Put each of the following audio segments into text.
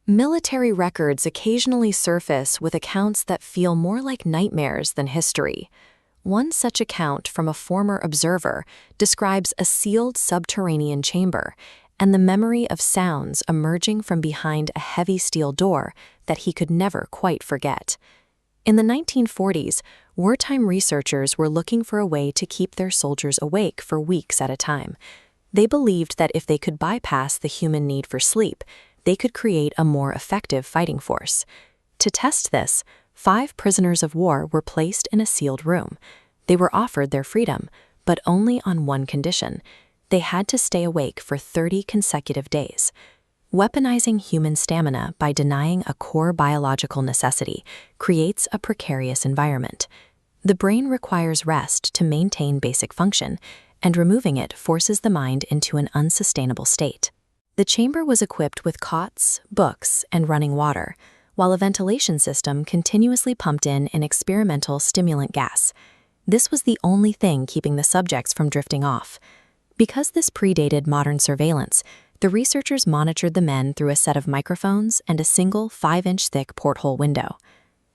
Military records occasionally surface with accounts that feel more like nightmares than history. One such account from a former observer describes a sealed subterranean chamber and the memory of sounds emerging from behind a heavy steel door that he could never quite forget. In the 1940s, wartime researchers were looking for a way to keep their soldiers awake for weeks at a time. They believed that if they could bypass the human need for sleep, they could create a more effective fighting force. To test this, 5 prisoners of war were placed in a sealed room. They were offered their freedom, but only on one condition. They had to stay awake for 30 consecutive days. Weaponizing human stamina by denying a core biological necessity creates a precarious environment. The brain requires rest to maintain basic function, and removing it forces the mind into an unsustainable state. The chamber was equipped with cots, books, and running water, while a ventilation system continuously pumped in an experimental stimulant gas. This was the only thing keeping the subjects from drifting off. Because this predated modern surveillance, the researchers monitored the men through a set of microphones and a single 5-inch thick porthole window.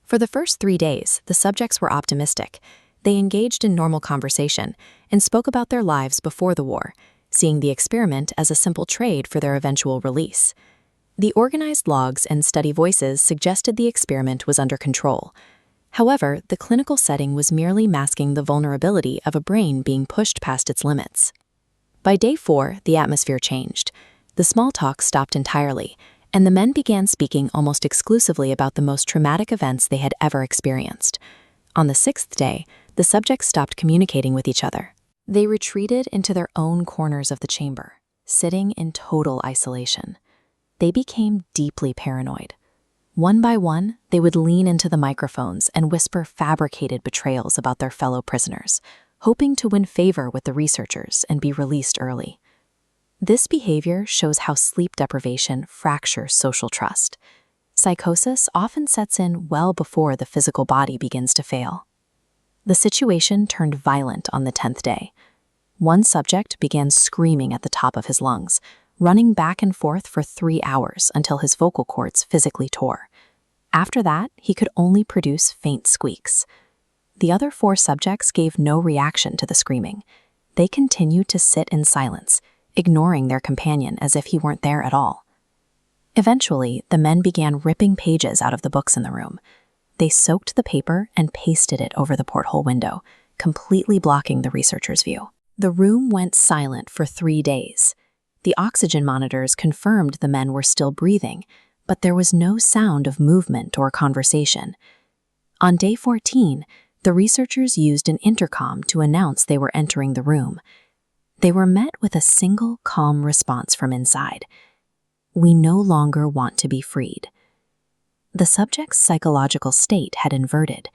For the first 3 days, the subjects were optimistic. They engaged in normal conversation and spoke about their lives before the war, seeing the experiment as a simple trade for their eventual release. The organized logs and steady voices suggested the experiment was under control. However, the clinical setting was merely masking the vulnerability of a brain being pushed past its limits. By day 4, the atmosphere changed. The small talk stopped entirely, and the men began speaking almost exclusively about the most traumatic events they had ever experienced. On the 6th day, the subjects stopped communicating with each other. They retreated into their own corners of the chamber, sitting in total isolation. They became deeply paranoid. One by one, they would lean into the microphones and whisper fabricated betrayals about their fellow prisoners, hoping to win favor with the researchers and be released early. This behavior shows how sleep deprivation fractures social trust. Psychosis often sets in well before the physical body begins to fail. The situation turned violent on the 10th day. One subject began screaming at the top of his lungs, running back and forth for 3 hours until his vocal cords physically tore. After that, he could only produce faint squeaks. The other 4 subjects gave no reaction to the screaming. They continued to sit in silence, ignoring their companion as if he weren't there at all. Eventually, the men began ripping pages out of the books in the room. They soaked the paper and pasted it over the porthole window, completely blocking the researchers' view. The room went silent for 3 days. The oxygen monitors confirmed the men were still breathing, but there was no sound of movement or conversation. On day 14, the researchers used an intercom to announce they were entering the room. They were met with a single calm response from inside. "We no longer want to be freed." The subject's psychological state had inverted.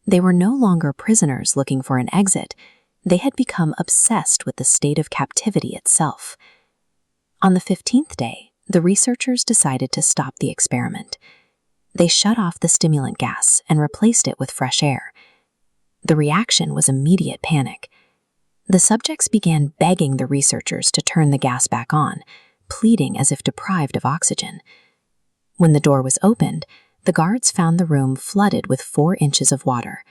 They were no longer prisoners looking for an exit. They had become obsessed with the state of captivity itself. On the 15th day, the researchers decided to stop the experiment. They shut off the stimulant gas and replaced it with fresh air. The reaction was immediate panic. The subjects began begging the researchers to turn the gas back on, pleading as if deprived of oxygen. When the door was opened, the guards found the room flooded with 4 inches of water.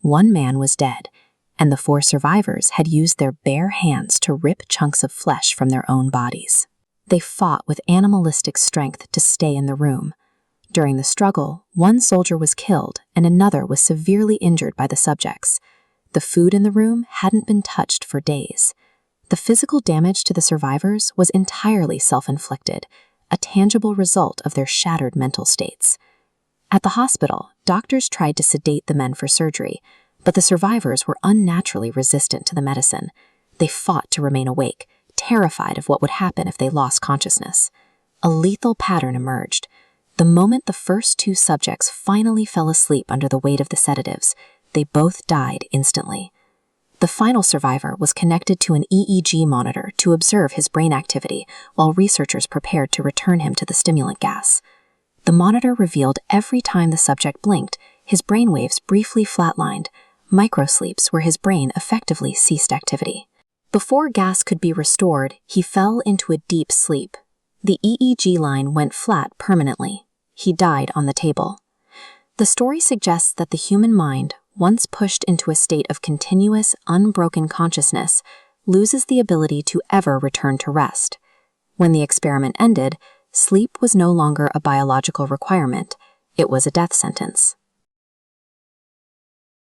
One man was dead, and the 4 survivors had used their bare hands to rip chunks of flesh from their own bodies. They fought with animalistic strength to stay in the room. During the struggle, one soldier was killed and another was severely injured by the subjects. The food in the room hadn't been touched for days. The physical damage to the survivors was entirely self-inflicted, a tangible result of their shattered mental states. At the hospital, doctors tried to sedate the men for surgery, but the survivors were unnaturally resistant to the medicine. They fought to remain awake, terrified of what would happen if they lost consciousness. A lethal pattern emerged. The moment the first 2 subjects finally fell asleep under the weight of the sedatives, they both died instantly. The final survivor was connected to an EEG monitor to observe his brain activity while researchers prepared to return him to the stimulant gas. The monitor revealed every time the subject blinked, his brainwaves briefly flatlined, microsleeps where his brain effectively ceased activity. Before gas could be restored, he fell into a deep sleep. The EEG line went flat permanently. He died on the table. The story suggests that the human mind, once pushed into a state of continuous, unbroken consciousness, loses the ability to ever return to rest. When the experiment ended, sleep was no longer a biological requirement. It was a death sentence.